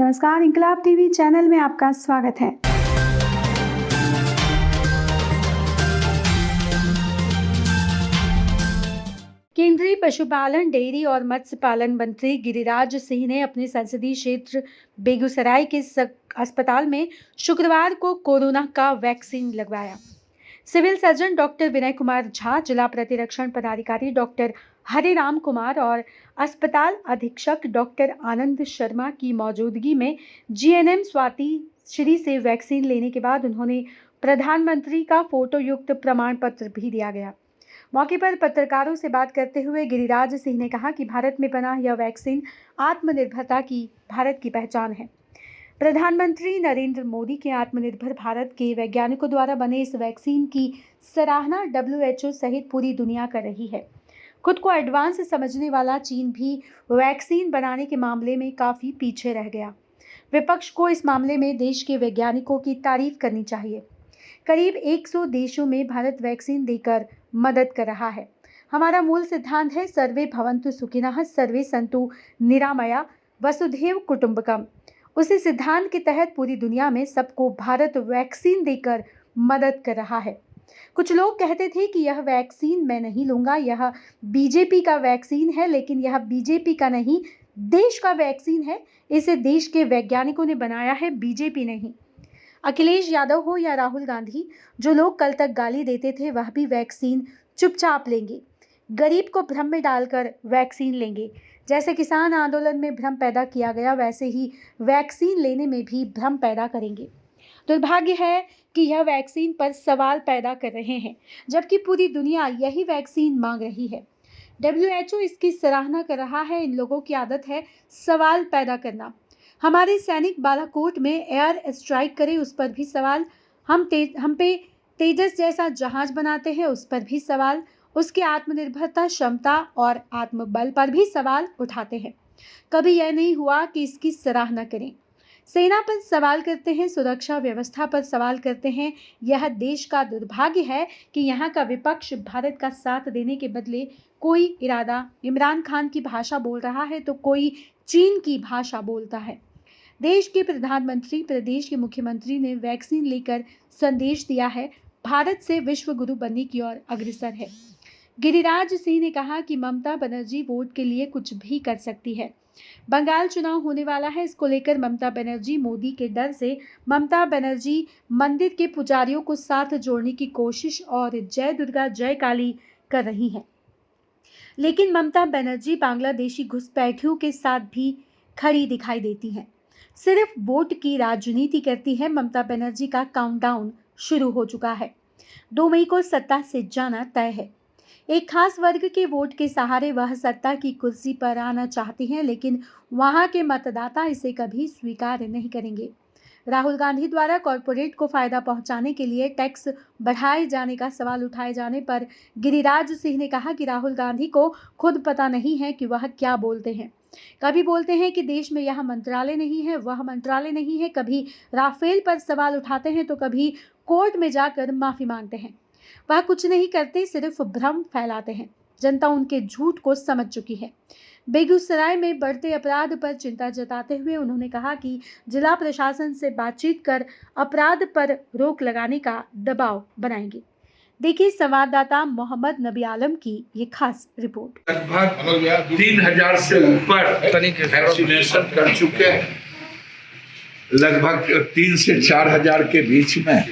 नमस्कार, इंकलाब TV channel में आपका स्वागत है। केंद्रीय पशुपालन, डेयरी और मत्स्य पालन मंत्री गिरिराज सिंह ने अपने संसदीय क्षेत्र बेगूसराय के अस्पताल में शुक्रवार को कोरोना का वैक्सीन लगवाया। Civil surgeon doctor Vinay Kumar Jha, जिला प्रतिरक्षण पदाधिकारी डॉक्टर हरिराम कुमार और अस्पताल अधीक्षक डॉक्टर आनंद शर्मा की मौजूदगी में जीएनएम स्वाति श्री से वैक्सीन लेने के बाद उन्होंने प्रधानमंत्री का फोटो युक्त प्रमाण पत्र भी दिया गया। मौके पर पत्रकारों से बात करते हुए गिरिराज सिंह ने कहा कि भारत में बना यह वैक्सीन आत्मनिर्भरता की भारत की पहचान है। प्रधानमंत्री नरेंद्र मोदी के आत्मनिर्भर भारत के वैज्ञानिकों द्वारा बने इस वैक्सीन की सराहना WHO सहित पूरी दुनिया कर रही है। खुद को एडवांस समझने वाला चीन भी वैक्सीन बनाने के मामले में काफ़ी पीछे रह गया। विपक्ष को इस मामले में देश के वैज्ञानिकों की तारीफ करनी चाहिए। करीब 100 देशों में भारत वैक्सीन देकर मदद कर रहा है। हमारा मूल सिद्धांत है सर्वे भवन्तु सुखिनः, सर्वे सन्तु निरामया, वसुधैव कुटुंबकम। उसी सिद्धांत के तहत पूरी दुनिया में सबको भारत वैक्सीन देकर मदद कर रहा है। कुछ लोग कहते थे कि यह वैक्सीन मैं नहीं लूँगा, यह बीजेपी का वैक्सीन है, लेकिन यह बीजेपी का नहीं, देश का वैक्सीन है। इसे देश के वैज्ञानिकों ने बनाया है, बीजेपी नहीं। अखिलेश यादव हो या राहुल गांधी, जो लोग कल तक गाली देते थे, वह भी वैक्सीन चुपचाप लेंगे। गरीब को भ्रम में डालकर वैक्सीन लेंगे। जैसे किसान आंदोलन में भ्रम पैदा किया गया, वैसे ही वैक्सीन लेने में भी भ्रम पैदा करेंगे। दुर्भाग्य है कि यह वैक्सीन पर सवाल पैदा कर रहे हैं, जबकि पूरी दुनिया यही वैक्सीन मांग रही है। WHO इसकी सराहना कर रहा है। इन लोगों की आदत है सवाल पैदा करना। हमारे सैनिक बालाकोट में एयर स्ट्राइक करे, उस पर भी सवाल। हम पे तेजस जैसा जहाज बनाते हैं, उस पर भी सवाल। उसकी आत्मनिर्भरता, क्षमता और आत्मबल पर भी सवाल उठाते हैं। कभी यह नहीं हुआ कि इसकी सराहना करें। सेना पर सवाल करते हैं, सुरक्षा व्यवस्था पर सवाल करते हैं। यह देश का दुर्भाग्य है कि यहाँ का विपक्ष भारत का साथ देने के बदले कोई इरादा इमरान खान की भाषा बोल रहा है तो कोई चीन की भाषा बोलता है। देश के प्रधानमंत्री, प्रदेश के मुख्यमंत्री ने वैक्सीन लेकर संदेश दिया है, भारत से विश्व गुरु बनने की ओर अग्रसर है। गिरिराज सिंह ने कहा कि ममता बनर्जी वोट के लिए कुछ भी कर सकती है। बंगाल चुनाव होने वाला है, इसको लेकर ममता बनर्जी, मोदी के डर से ममता बनर्जी मंदिर के पुजारियों को साथ जोड़ने की कोशिश और जय दुर्गा जय काली कर रही हैं। लेकिन ममता बनर्जी बांग्लादेशी घुसपैठियों के साथ भी खड़ी दिखाई देती हैं। सिर्फ वोट की राजनीति करती है। ममता बनर्जी का काउंटडाउन शुरू हो चुका है। 2 मई को सत्ता से जाना तय है। एक खास वर्ग के वोट के सहारे वह सत्ता की कुर्सी पर आना चाहती हैं, लेकिन वहां के मतदाता इसे कभी स्वीकार नहीं करेंगे। राहुल गांधी द्वारा कॉरपोरेट को फायदा पहुंचाने के लिए टैक्स बढ़ाए जाने का सवाल उठाए जाने पर गिरिराज सिंह ने कहा कि राहुल गांधी को खुद पता नहीं है कि वह क्या बोलते हैं। कभी बोलते हैं कि देश में यह मंत्रालय नहीं है, वह मंत्रालय नहीं है, कभी राफेल पर सवाल उठाते हैं तो कभी कोर्ट में जाकर माफी मांगते हैं। वह कुछ नहीं करते, सिर्फ भ्रम फैलाते हैं। जनता उनके झूठ को समझ चुकी है। बेगूसराय में बढ़ते अपराध पर चिंता जताते हुए उन्होंने कहा कि जिला प्रशासन से बातचीत कर अपराध पर रोक लगाने का दबाव बनाएंगे। देखिए संवाददाता मोहम्मद नबी आलम की ये खास रिपोर्ट। लगभग 3000 से ऊपर वैक्सीनेशन कर चुके हैं। लगभग 3 से 4000 के बीच में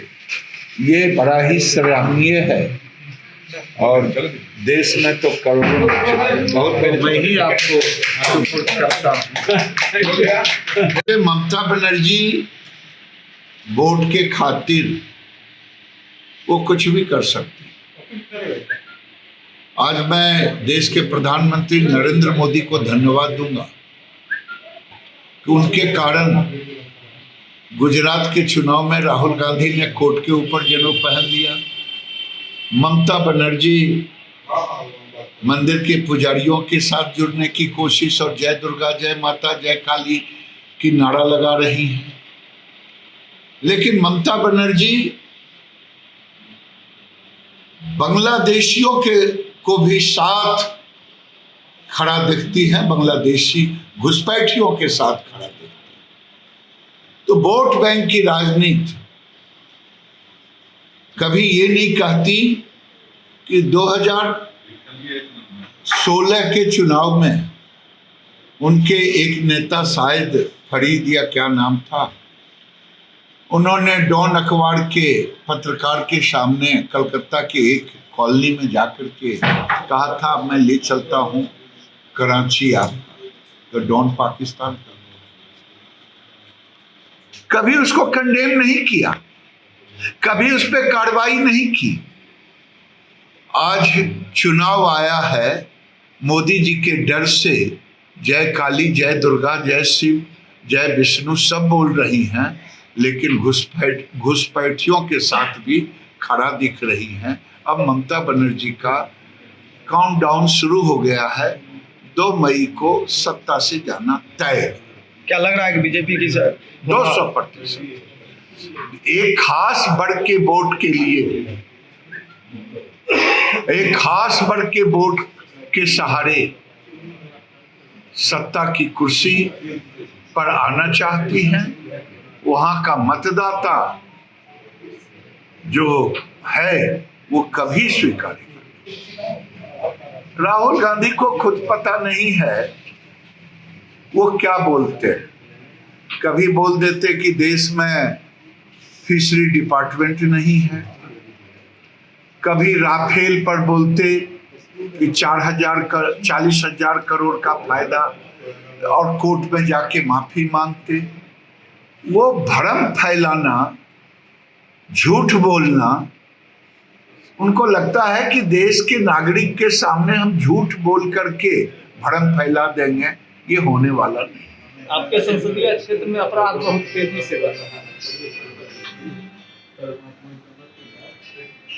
ये बड़ा ही सराहनीय है और देश में तो करोड़ों बहुत। मैं ही आपको सपोर्ट करता हूँ। ममता बनर्जी वोट के खातिर वो कुछ भी कर सकती। आज मैं देश के प्रधानमंत्री नरेंद्र मोदी को धन्यवाद दूंगा कि उनके कारण गुजरात के चुनाव में राहुल गांधी ने कोर्ट के ऊपर जनेऊ पहन लिया। ममता बनर्जी मंदिर के पुजारियों के साथ जुड़ने की कोशिश और जय दुर्गा जय माता जय काली की नारा लगा रही हैं। लेकिन ममता बनर्जी बांग्लादेशियों को भी साथ खड़ा दिखती है, बांग्लादेशी घुसपैठियों के साथ खड़ा दिखती है। तो वोट बैंक की राजनीति कभी ये नहीं कहती कि 2016 के चुनाव में उनके एक नेता, शायद फरीद या क्या नाम था, उन्होंने डॉन अखबार के पत्रकार के सामने कलकत्ता के एक कॉलोनी में जाकर के कहा था मैं ले चलता हूं कराची आपका, तो डॉन पाकिस्तान का। कभी उसको कंडेम नहीं किया, कभी उस पर कार्रवाई नहीं की। आज चुनाव आया है, मोदी जी के डर से जय काली, जय दुर्गा, जय शिव, जय विष्णु सब बोल रही हैं, लेकिन घुसपैठियों के साथ भी खड़ा दिख रही हैं। अब ममता बनर्जी का काउंटडाउन शुरू हो गया है, 2 मई को सत्ता से जाना तय। क्या लग रहा है कि बीजेपी की 200% एक खास वर्ग के वोट के लिए, एक खास वर्ग के वोट के सहारे सत्ता की कुर्सी पर आना चाहती हैं। वहां का मतदाता जो है वो कभी स्वीकार नहीं। राहुल गांधी को खुद पता नहीं है वो क्या बोलते हैं। कभी बोल देते कि देश में फिशरी डिपार्टमेंट नहीं है, कभी राफेल पर बोलते कि 40,000 करोड़ का फायदा, और कोर्ट में जाके माफी मांगते। वो भ्रम फैलाना, झूठ बोलना, उनको लगता है कि देश के नागरिक के सामने हम झूठ बोल करके भ्रम फैला देंगे, ये होने वाला नहीं। आपके संसदीय क्षेत्र में अपराध बहुत तेजी से बढ़ रहा है।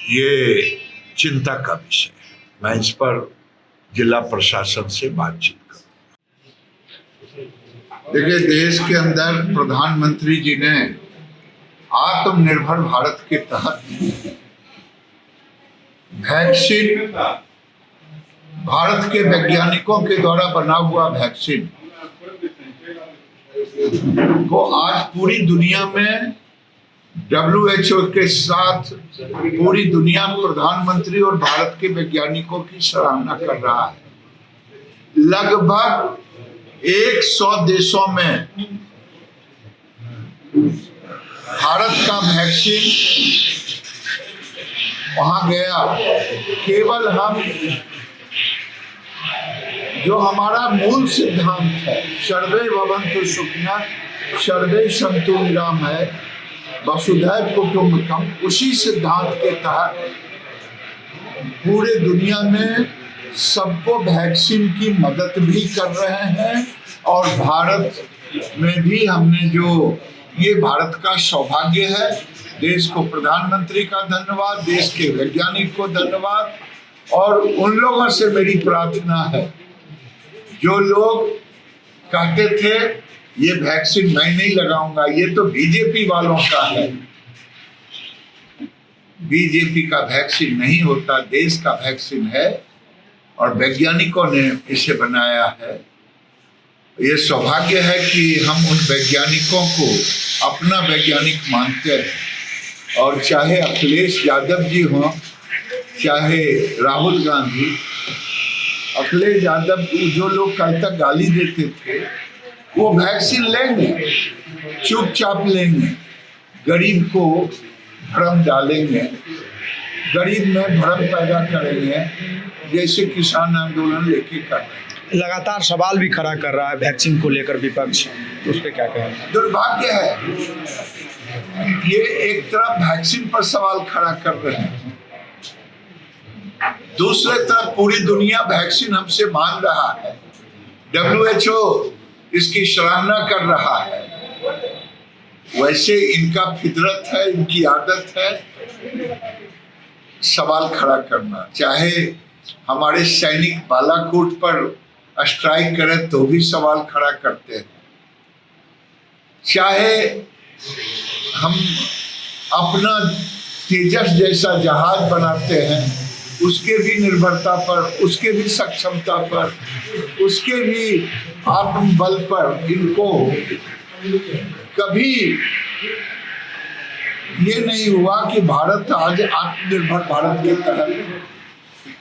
ये चिंता का विषय है। मैं इस पर जिला प्रशासन से बातचीत करूं। देखिए, देश के अंदर प्रधानमंत्री जी ने आत्मनिर्भर भारत के तहत वैक्सीन, भारत के वैज्ञानिकों के द्वारा बना हुआ वैक्सीन को आज पूरी दुनिया में WHO के साथ पूरी दुनिया में प्रधानमंत्री और भारत के वैज्ञानिकों की सराहना कर रहा है। लगभग 100 देशों में भारत का वैक्सीन वहां गया। केवल हम जो हमारा मूल सिद्धांत है, सर्वे भवन्तु सुखिनः सर्वे सन्तु निरामयः वसुधैव कुटुम्बकम, उसी सिद्धांत के तहत पूरे दुनिया में सबको वैक्सीन की मदद भी कर रहे हैं। और भारत में भी हमने जो, ये भारत का सौभाग्य है। देश को प्रधानमंत्री का धन्यवाद, देश के वैज्ञानिक को धन्यवाद। और उन लोगों से मेरी प्रार्थना है जो लोग कहते थे ये वैक्सीन मैं नहीं लगाऊंगा, ये तो बीजेपी वालों का है। बीजेपी का वैक्सीन नहीं होता, देश का वैक्सीन है और वैज्ञानिकों ने इसे बनाया है। ये सौभाग्य है कि हम उन वैज्ञानिकों को अपना वैज्ञानिक मानते हैं। और चाहे अखिलेश यादव जी हों, चाहे राहुल गांधी, अखिलेश यादव जो लोग कल तक गाली देते थे, वो वैक्सीन लेंगे, चुपचाप लेंगे, गरीब को भ्रम डालेंगे, गरीब में भ्रम पैदा करेंगे, जैसे किसान आंदोलन लेके कर रहे हैं। लगातार सवाल भी खड़ा कर रहा है वैक्सीन को लेकर विपक्ष, तो उस पर क्या कहें? दुर्भाग्य है, ये एक तरफ वैक्सीन पर सवाल खड़ा कर रहे हैं, दूसरे तरफ पूरी दुनिया वैक्सीन हमसे मांग रहा है। WHO इसकी सराहना कर रहा है। वैसे इनका फितरत है, इनकी आदत है सवाल खड़ा करना। चाहे हमारे सैनिक बालाकोट पर स्ट्राइक करें तो भी सवाल खड़ा करते हैं, चाहे हम अपना तेजस जैसा जहाज बनाते हैं उसके भी निर्भरता पर, उसके भी सक्षमता पर, उसके भी आत्मबल पर इनको कभी ये नहीं हुआ कि भारत आज आत्मनिर्भर भारत के तहत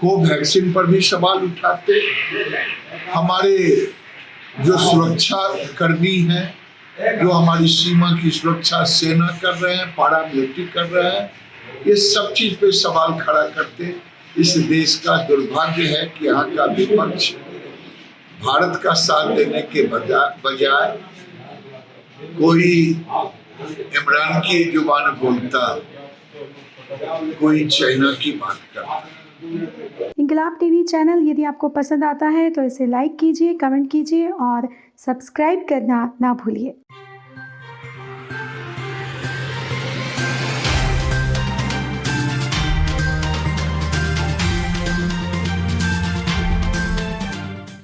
कोवैक्सीन पर भी सवाल उठाते। हमारे जो सुरक्षा कर्मी हैं, जो हमारी सीमा की सुरक्षा सेना कर रहे हैं, पैरामिलिट्री कर रहे हैं, ये सब चीज पे सवाल खड़ा करते। इस देश का दुर्भाग्य है कि यहाँ का विपक्ष भारत का साथ देने के बजाय कोई इमरान की जुबान बोलता, कोई चाइना की बात करता। इंकलाब टीवी चैनल यदि आपको पसंद आता है तो इसे लाइक कीजिए, कमेंट कीजिए और सब्सक्राइब करना ना भूलिए।